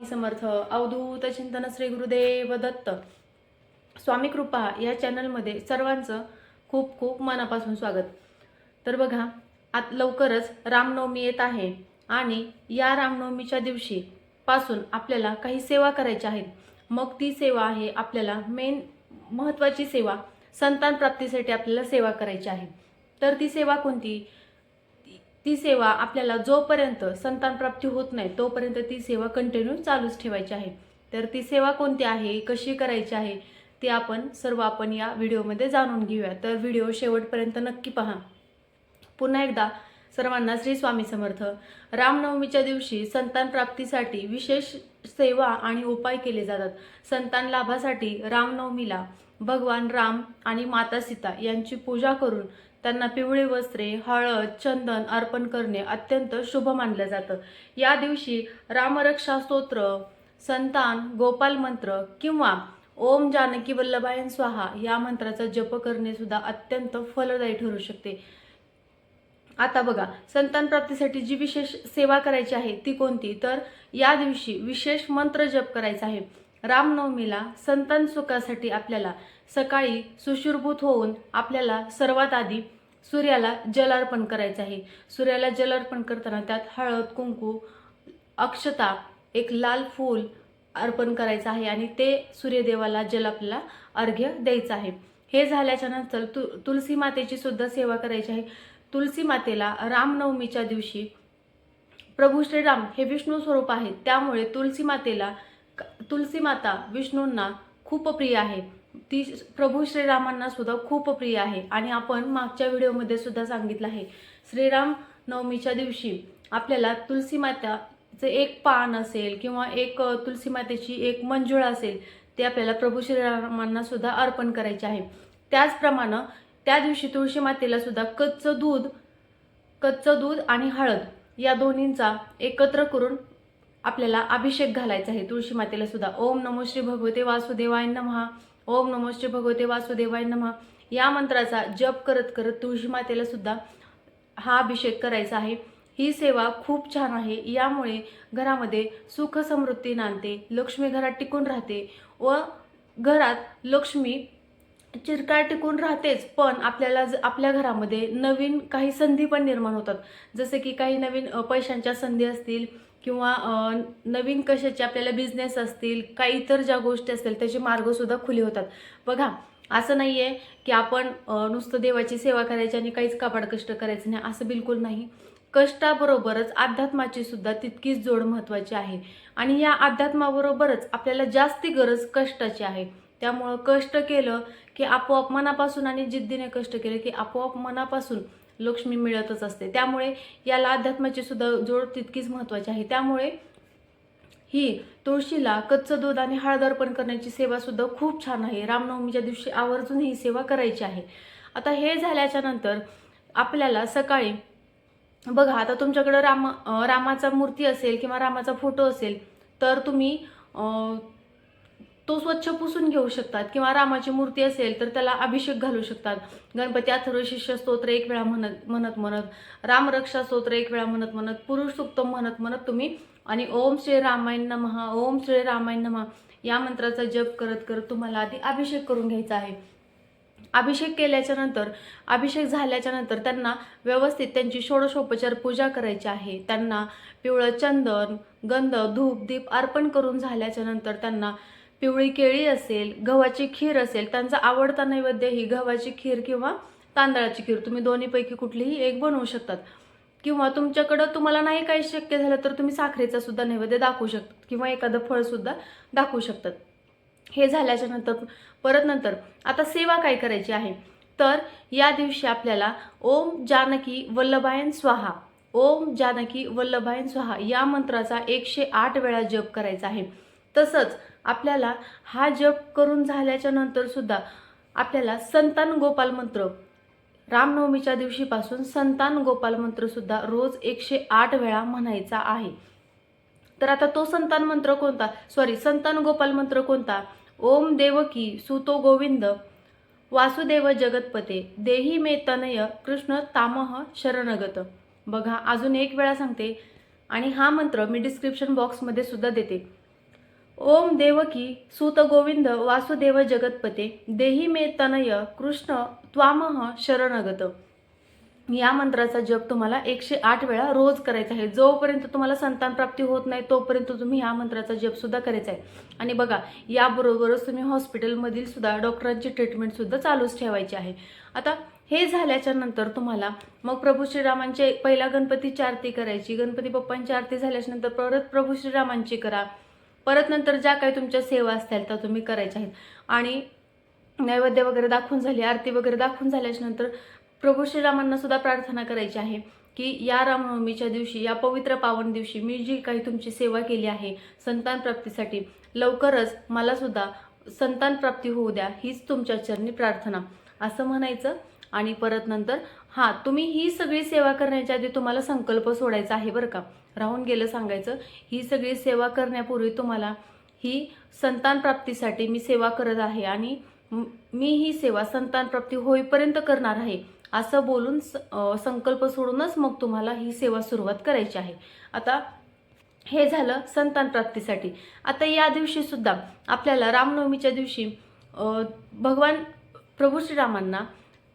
समर्थ अवधूत चिंतन श्री गुरुदेव दत्त स्वामी कृपा या चॅनलमध्ये सर्वांचं खूप खूप मनापासून स्वागत। तर बघा, आता लवकरच रामनवमी येत आहे आणि या रामनवमीच्या दिवशी पासून आपल्याला काही सेवा करायच्या आहेत। मग ती सेवा आहे आपल्याला मेन महत्त्वाची सेवा, संतान प्राप्तीसाठी आपल्याला सेवा करायची आहे। तर ती सेवा कोणती? ती सेवा आपल्याला जोपर्यंत संतान प्राप्ती होत नाही तोपर्यंत ती सेवा कंटिन्यू चालूच ठेवायची आहे। तर ती सेवा कोणती आहे, कशी करायची आहे, ते आपण या व्हिडिओमध्ये जाणून घेऊया। तर व्हिडिओ शेवटपर्यंत नक्की पहा। पुन्हा एकदा सर्वांना श्री स्वामी समर्थ। रामनवमीच्या दिवशी संतान प्राप्तीसाठी विशेष सेवा आणि उपाय केले जातात। संतान लाभासाठी रामनवमीला भगवान राम आणि माता सीता यांची पूजा करून त्यांना पिवळे वस्त्रे, हळद, चंदन अर्पण करणे अत्यंत शुभ मानलं जातं। या दिवशी रामरक्षा स्तोत्र, संतान गोपाल मंत्र किंवा ओम जानकी वल्लभाय स्वाहा या मंत्राचा जप करणे सुद्धा अत्यंत फलदायी ठरू शकते। आता बघा, संतान प्राप्तीसाठी जी विशेष सेवा करायची आहे ती कोणती? तर या दिवशी विशेष मंत्र जप करायचा आहे। रामनवमीला संतान सुखासाठी आपल्याला सकाळी सुशुरभूत होऊन आपल्याला सर्वात आधी सूर्याला जल अर्पण करायचं आहे। सूर्याला जल अर्पण करताना त्यात हळद, कुंकू, अक्षता, एक लाल फूल अर्पण करायचं आहे आणि ते सूर्यदेवाला जल आपल्याला अर्घ्य द्यायचं आहे। हे झाल्याच्या नंतर तुलसी मातेची सुद्धा सेवा करायची आहे। तुलसी मातेला रामनवमीच्या दिवशी प्रभू श्रीराम हे विष्णू स्वरूप आहेत, त्यामुळे तुलसी माता विष्णूंना खूप प्रिय आहे। ती प्रभू श्रीरामांना सुद्धा खूप प्रिय आहे आणि आपण मागच्या व्हिडिओमध्ये सुद्धा सांगितलं आहे, श्रीराम नवमीच्या दिवशी आपल्याला तुलसी माताचे एक पान असेल किंवा एक तुलसी मातेची एक मंजुळा असेल ते आपल्याला प्रभू श्रीरामांना सुद्धा अर्पण करायचे आहे। त्याचप्रमाणे त्या दिवशी तुळशी मातेला सुद्धा कच्चं दूध आणि हळद या दोन्हींचा एकत्र करून आपल्याला अभिषेक घालायचा आहे तुळशी मातेला सुद्धा। ओम नमो श्री भगवते वासुदेवाय नमः, ओम नमो श्री भगवते वासुदेवाय नमः या मंत्राचा जप करत करत तुळशी मातेला सुद्धा हा अभिषेक करायचा आहे। ही सेवा खूप छान आहे। यामुळे घरामध्ये सुख समृद्धी नांदते, लक्ष्मी घरात टिकून राहते व घरात लक्ष्मी चिरकाळ टिकून राहतेच, पण आपल्याला आपल्या घरामध्ये नवीन काही संधी पण निर्माण होतात। जसे की काही नवीन पैशांच्या संधी असतील किंवा नवीन कशाचे आपल्याला बिझनेस असतील, काही इतर ज्या गोष्टी असतील त्याचे मार्ग सुद्धा खुले होतात। बघा, असं नाही आहे की आपण नुसतं देवाची सेवा करायची आणि काहीच काबाड कष्ट करायचं नाही, असं बिलकुल नाही। कष्टाबरोबरच अध्यात्माची सुद्धा तितकीच जोड महत्त्वाची आहे आणि या अध्यात्माबरोबरच आपल्याला जास्ती गरज कष्टाची आहे। त्यामुळं कष्ट केलं की आपोआप मनापासून आणि जिद्दीने कष्ट केले की आपोआप मनापासून लक्ष्मी मिळतच असते। त्यामुळे याला अध्यात्माची सुद्धा जोड तितकीच महत्त्वाची आहे। त्यामुळे ही तुळशीला कच्चं दूध आणि हळद अर्पण करण्याची सेवा सुद्धा खूप छान आहे। रामनवमीच्या दिवशी आवर्जून ही सेवा करायची आहे। आता हे झाल्याच्या नंतर आपल्याला सकाळी बघा, आता तुमच्याकडे रामाचा मूर्ती असेल किंवा रामाचा फोटो असेल तर तुम्ही तो स्वच्छ पुसून घेऊ शकतात किंवा रामाची मूर्ती असेल तर त्याला अभिषेक घालू शकतात। गणपती अथर्व शीर्ष स्तोत्र एक वेळा म्हणत रामरक्षा स्तोत्र एक वेळा म्हणत पुरुष सूक्त म्हणत तुम्ही आणि ओम श्री रामाय नमः, ओम श्री रामाय नमः या मंत्राचा जप करत करत तुम्हाला आधी अभिषेक करून घ्यायचा आहे। अभिषेक झाल्याच्या नंतर त्यांना व्यवस्थित त्यांची षोडशोपचार पूजा करायची आहे। त्यांना पिवळं चंदन, गंध, धूप, दीप अर्पण करून झाल्याच्या नंतर त्यांना पिवळी केळी असेल, गव्हाची खीर असेल, त्यांचा आवडता नैवेद्य ही गव्हाची खीर किंवा तांदळाची खीर, तुम्ही दोन्हीपैकी कुठलीही एक बनवू शकतात। किंवा तुमच्याकडं तुम्हाला नाही काही शक्य झालं तर तुम्ही साखरेचा सुद्धा नैवेद्य दाखवू शकतात किंवा एखादं फळ सुद्धा दाखवू शकतात। हे झाल्याच्या नंतर आता सेवा काय करायची आहे? तर या दिवशी आपल्याला ओम जानकी वल्लभाय स्वाहा, ओम जानकी वल्लभाय स्वाहा या मंत्राचा 108 वेळा जप करायचा आहे। तसंच आपल्याला हा जप करून झाल्याच्या नंतर सुद्धा आपल्याला संतान गोपाल मंत्र रामनवमीच्या दिवशीपासून संतान गोपाल मंत्र सुद्धा रोज 108 वेळा म्हणायचा आहे। तर आता तो संतान गोपाल मंत्र कोणता? ओम देवकी सुतो गोविंद वासुदेव जगतपते देही मे तनय कृष्ण तामह शरणगत। बघा, अजून एक वेळा सांगते आणि हा मंत्र मी डिस्क्रिप्शन बॉक्समध्ये सुद्धा देते। ओम देवकी सूत गोविंद वासुदेव जगतपते देही मे तनय कृष्ण त्वामह शरणगत. या मंत्राचा जप तुम्हाला 108 वेळा रोज करायचा आहे. जोपर्यंत तुम्हाला संतान प्राप्ती होत नाही तोपर्यंत तुम्ही या मंत्राचा जप सुद्धा करायचा आहे. आणि बघा, याबरोबरच तुम्ही हॉस्पिटलमधील सुद्धा डॉक्टरांची ट्रीटमेंट सुद्धा चालूच ठेवायची आहे. आता हे झाल्याच्या नंतर तुम्हाला मग प्रभू श्रीरामांचे पहिला गणपतीची आरती करायची. गणपती बाप्पांची आरती झाल्याच्या नंतर परत प्रभू श्रीरामांची करा. परत नंतर ज्या काही तुमच्या सेवा असतील त्या तुम्ही करायच्या आहेत. आणि नैवेद्य वगैरे दाखवून झाली, आरती वगैरे दाखवून झाल्याच्या नंतर प्रभू श्रीरामांना सुद्धा प्रार्थना करायची आहे की या रामनवमीच्या दिवशी, या पवित्र पावन दिवशी मी जी काही तुमची सेवा केली आहे संतान प्राप्तीसाठी, लवकरच मला सुद्धा संतान प्राप्ती होऊ द्या, हीच तुमच्या चरणी प्रार्थना, असं म्हणायचं. आणि परत नंतर तुम्ही ही सगळी सेवा करण्याच्या आधी तुम्हाला संकल्प सोडायचा आहे बरं का. राहून गेलं सांगायचं, ही सगळी सेवा करण्यापूर्वी तुम्हाला ही संतान प्राप्तीसाठी मी सेवा करत आहे आणि मी ही सेवा संतान प्राप्ती होईपर्यंत करणार आहे असं बोलून संकल्प सोडूनच मग तुम्हाला ही सेवा सुरुवात करायची आहे. आता हे झालं संतान प्राप्तीसाठी. आता या दिवशी सुद्धा आपल्याला रामनवमीच्या दिवशी भगवान प्रभू श्रीरामांना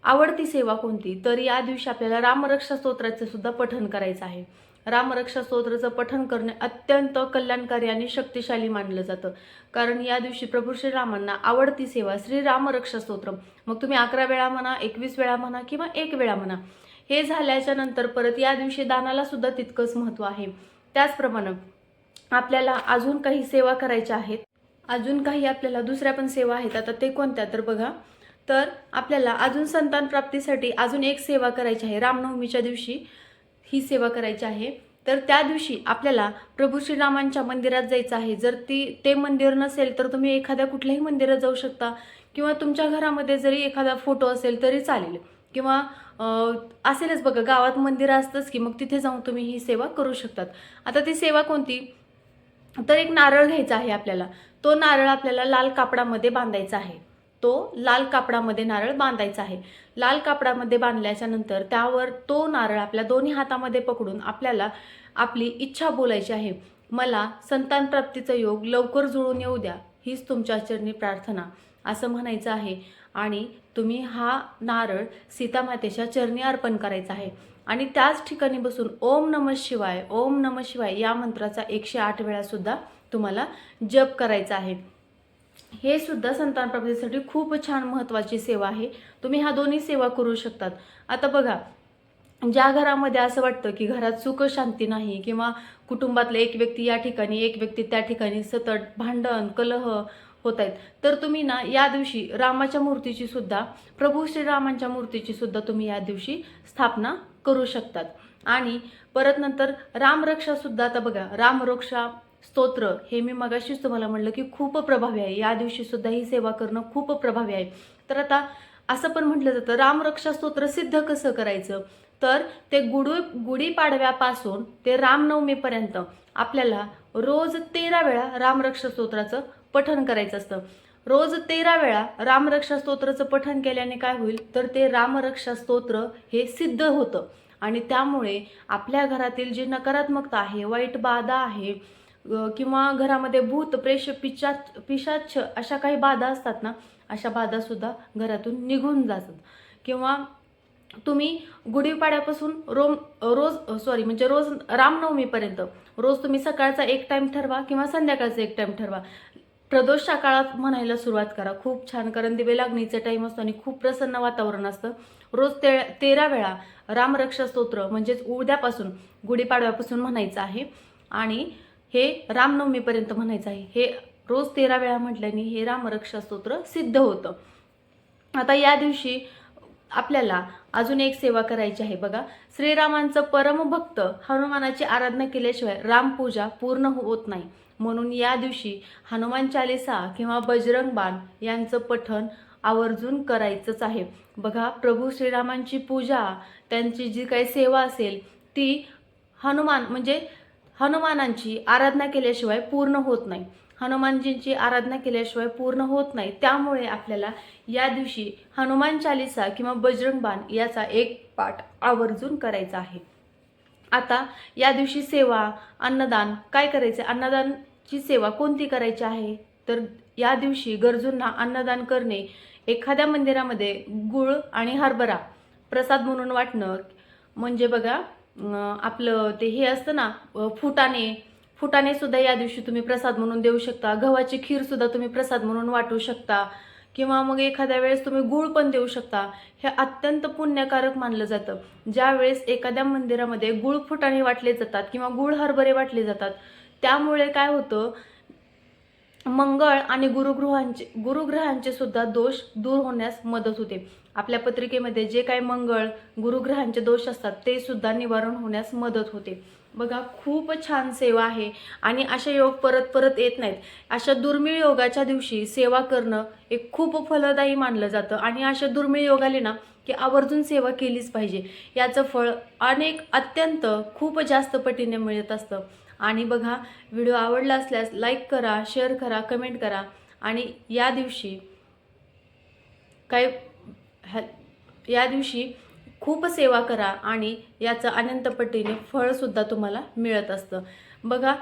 आवडती सेवा कोणती, तर या दिवशी आपल्याला रामरक्षा स्तोत्राचे सुद्धा पठण करायचं आहे. रामरक्षा स्तोत्राचं पठण करणे अत्यंत कल्याणकारी आणि शक्तिशाली मानलं जातं. कारण या दिवशी प्रभू श्रीरामांना आवडती सेवा श्रीरामरक्षा स्तोत्र, मग तुम्ही 11 वेळा म्हणा, 21 वेळा म्हणा किंवा 1 वेळा म्हणा. हे झाल्याच्या नंतर परत या दिवशी दानाला सुद्धा तितकंच महत्त्व आहे. त्याचप्रमाणे आपल्याला अजून काही सेवा करायच्या आहेत. अजून काही आपल्याला दुसऱ्या पण सेवा आहेत. आता ते कोणत्या तर बघा, तर आपल्याला अजून संतान प्राप्तीसाठी अजून एक सेवा करायची आहे. रामनवमीच्या दिवशी ही सेवा करायची आहे. तर त्या दिवशी आपल्याला प्रभू श्रीरामांच्या मंदिरात जायचं आहे. जर ते मंदिर नसेल तर तुम्ही एखाद्या कुठल्याही मंदिरात जाऊ शकता किंवा तुमच्या घरामध्ये जरी एखादा फोटो असेल तरी चालेल, किंवा असेलच बघा, गावात मंदिर असतंच की, मग तिथे जाऊन तुम्ही ही सेवा करू शकतात. आता ती सेवा कोणती, तर एक नारळ घ्यायचा आहे आपल्याला. तो नारळ आपल्याला लाल कापडामध्ये बांधायचा आहे. तो लाल कापडामध्ये नारळ बांधायचा आहे. लाल कापडामध्ये बांधल्याच्या नंतर त्यावर तो नारळ आपल्या दोन्ही हातामध्ये पकडून आपल्याला आपली इच्छा बोलायची आहे. मला संतान प्राप्तीचा योग लवकर जुळून येऊ द्या, हीच तुमच्या चरणी प्रार्थना, असं म्हणायचं आहे. आणि तुम्ही हा नारळ सीतामातेच्या चरणी अर्पण करायचा आहे. आणि त्याच ठिकाणी बसून ओम नमः शिवाय, ओम नमः शिवाय या मंत्राचा 108 वेळा सुद्धा तुम्हाला जप करायचा आहे. हे सुद्धा संतान प्राप्तीसाठी खूप छान महत्त्वाची सेवा आहे. तुम्ही ह्या दोन्ही सेवा करू शकतात. आता बघा, ज्या घरामध्ये असं वाटतं की घरात सुख शांती नाही, किंवा कुटुंबातला एक व्यक्ती या ठिकाणी, एक व्यक्ती त्या ठिकाणी सतत भांडण कलह होत आहेत, तर तुम्ही ना या दिवशी रामाच्या मूर्तीची सुद्धा, प्रभू श्रीरामांच्या मूर्तीची सुद्धा तुम्ही या दिवशी स्थापना करू शकतात. आणि परत नंतर रामरक्षा सुद्धा, आता बघा, रामरक्षा स्तोत्र हे मी मगाशीच तुम्हाला म्हणलं की खूप प्रभावी आहे. या दिवशी सुद्धा ही सेवा करणं खूप प्रभावी आहे. तर आता असं पण म्हटलं जातं, रामरक्षा स्तोत्र सिद्ध कसं करायचं, तर ते गुढीपाडव्यापासून ते रामनवमीपर्यंत आपल्याला रोज 13 वेळा रामरक्षा स्तोत्राचं पठण करायचं असतं. रोज 13 वेळा रामरक्षा स्तोत्राचं पठण केल्याने काय होईल, तर ते रामरक्षा स्तोत्र हे सिद्ध होतं. आणि त्यामुळे आपल्या घरातील जी नकारात्मकता आहे, वाईट बाधा आहे, किंवा घरामध्ये भूत प्रेष पिशाच अशा काही बाधा असतात ना, अशा बाधासुद्धा घरातून निघून जातात. किंवा तुम्ही गुढीपाड्यापासून रोज रामनवमीपर्यंत रोज तुम्ही सकाळचा एक टाईम ठरवा किंवा संध्याकाळचा एक टाईम ठरवा. प्रदोषच्या काळात म्हणायला सुरुवात करा, खूप छान, कारण दिवे लागणीचा टाईम असतो आणि खूप प्रसन्न वातावरण असतं. रोज 13 वेळा रामरक्षा स्तोत्र म्हणजेच उद्यापासून, गुढीपाडव्यापासून म्हणायचं आहे आणि हे रामनवमीपर्यंत म्हणायचं आहे. हे रोज 13 वेळा म्हटल्याने हे रामरक्षा स्तोत्र सिद्ध होतं. आता या दिवशी आपल्याला अजून एक सेवा करायची आहे. बघा, श्रीरामांचं परमभक्त हनुमानाची आराधना केल्याशिवाय रामपूजा पूर्ण होत नाही. म्हणून या दिवशी हनुमान चालीसा किंवा बजरंग बाण यांचं पठण आवर्जून करायचंच आहे. बघा, प्रभू श्रीरामांची पूजा, त्यांची जी काही सेवा असेल ती हनुमानांची आराधना केल्याशिवाय पूर्ण होत नाही. हनुमानजींची आराधना केल्याशिवाय पूर्ण होत नाही. त्यामुळे आपल्याला या दिवशी हनुमान चालीसा किंवा बजरंग बाण याचा एक पाठ आवर्जून करायचा आहे. आता या दिवशी सेवा, अन्नदान काय करायचे, अन्नदान ची सेवा कोणती करायची आहे, तर या दिवशी गरजूंना अन्नदान करणे, एखाद्या मंदिरामध्ये गुळ आणि हरभरा प्रसाद म्हणून वाटणं, म्हणजे बघा आपलं ते हे असतं ना फुटाणे सुद्धा या दिवशी तुम्ही प्रसाद म्हणून देऊ शकता. गव्हाची खीर सुद्धा तुम्ही प्रसाद म्हणून वाटू शकता किंवा मग एखाद्या वेळेस तुम्ही गूळ पण देऊ शकता. हे अत्यंत पुण्यकारक मानलं जातं. ज्या वेळेस एखाद्या मंदिरामध्ये गूळ फुटाणे वाटले जातात किंवा गूळ हरभरे वाटले जातात, त्यामुळे काय होतं, मंगळ आणि गुरुग्रहांचे सुद्धा दोष दूर होण्यास मदत होते. आपल्या पत्रिकेमध्ये जे काही मंगळ गुरुग्रहांचे दोष असतात ते सुद्धा निवारण होण्यास मदत होते. बघा, खूप छान सेवा आहे आणि असे योग परत परत येत नाहीत. अशा दुर्मिळ योगाच्या दिवशी सेवा करणं एक खूप फलदायी मानलं जातं आणि अशा दुर्मिळ योग आले ना की आवर्जून सेवा केलीच पाहिजे. याचं फळ अत्यंत खूप जास्त पटीने मिळत असतं. आणि बघा, व्हिडिओ आवडला असल्यास लाईक करा, शेअर करा, कमेंट करा आणि या दिवशी खूप सेवा करा आणि याचं अनंत पटीने फळसुद्धा तुम्हाला मिळत असतं. बघा,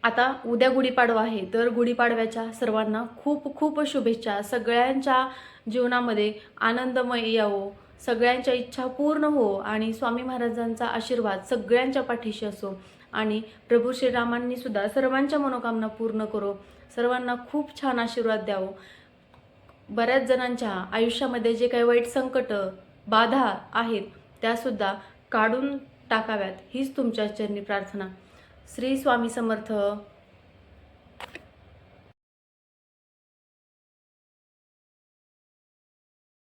आता उद्या गुढीपाडवा आहे, तर गुढीपाडव्याच्या सर्वांना खूप खूप शुभेच्छा. सगळ्यांच्या जीवनामध्ये आनंदमय यावो, सगळ्यांच्या इच्छा पूर्ण हो आणि स्वामी महाराजांचा आशीर्वाद सगळ्यांच्या पाठीशी असो आणि प्रभू श्रीरामांनी सुद्धा सर्वांच्या मनोकामना पूर्ण करो, सर्वांना खूप छान आशीर्वाद द्यावो. बऱ्याच जणांच्या आयुष्यामध्ये जे काही वाईट संकट बाधा आहेत त्यासुद्धा काढून टाकाव्यात, हीच तुमच्या चरणी प्रार्थना. श्री स्वामी समर्थ.